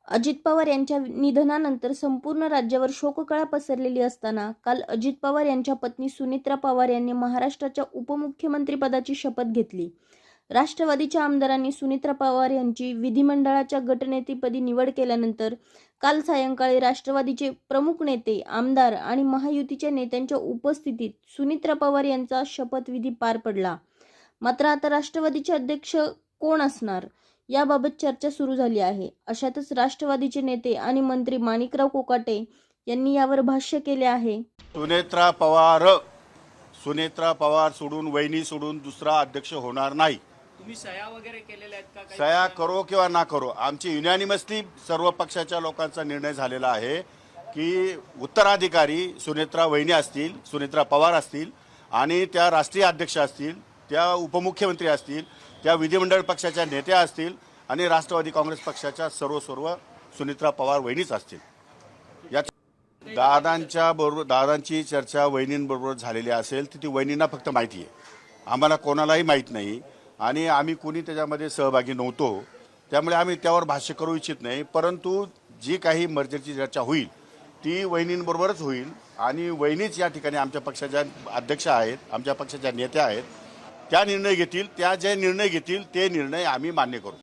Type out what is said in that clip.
अजित पवार यांच्या निधनानंतर संपूर्ण राज्यावर शोककळा पसरलेली असताना काल अजित पवार यांच्या पत्नी सुनेत्रा पवार यांनी महाराष्ट्राच्या उपमुख्यमंत्रीपदाची शपथ घेतली. राष्ट्रवादीच्या आमदारांनी सुनेत्रा पवार यांची विधिमंडळाच्या गटनेतेपदी निवड केल्यानंतर काल सायंकाळी राष्ट्रवादीचे प्रमुख नेते, आमदार आणि महायुतीच्या नेत्यांच्या उपस्थितीत सुनेत्रा पवार यांचा शपथविधी पार पडला. मात्र आता राष्ट्रवादीचे अध्यक्ष कोण असणार याबाबत चर्चा सुरू झाली आहे. अशातच राष्ट्रवादीचे नेते आणि मंत्री माणिकराव कोकाटे यांनी यावर भाष्य केले आहे. सुनेत्रा पवार सोडून, वहिनी सोडून दुसरा अध्यक्ष होणार नाही. तुम्ही सह्या वगैरे केलेल्या आहेत का? सह्या करो किंवा ना करो, आमची युनॅनिमसली सर्व पक्षाच्या लोकांचा निर्णय झालेला आहे की उत्तराधिकारी सुनेत्रा वहिनी असतील, सुनेत्रा पवार असतील आणि त्या राष्ट्रीय अध्यक्ष असतील, त्या उपमुख्यमंत्री असतील, त्या विधिमंडळ पक्षाच्या नेत्या असतील आणि राष्ट्रवादी काँग्रेस पक्षाच्या सर्व सुनेत्रा पवार वहिनीच असतील. या दादांची चर्चा वहिनींबरोबर झालेली असेल ती वहिनींना फक्त माहिती आहे, आम्हाला कोणालाही माहीत नाही आणि आम्ही कोणी त्याच्यामध्ये सहभागी नव्हतो. त्यामुळे आम्ही त्यावर भाष्य करू इच्छित नाही. परंतु जी काही मर्जरची चर्चा होईल ती वहिनींबरोबरच होईल आणि वहिनीच या ठिकाणी आमच्या पक्षाच्या अध्यक्ष आहेत, आमच्या पक्षाच्या नेत्या आहेत. त्या निर्णय घेतील, त्या जे निर्णय घेतील ते निर्णय आम्ही मान्य करू.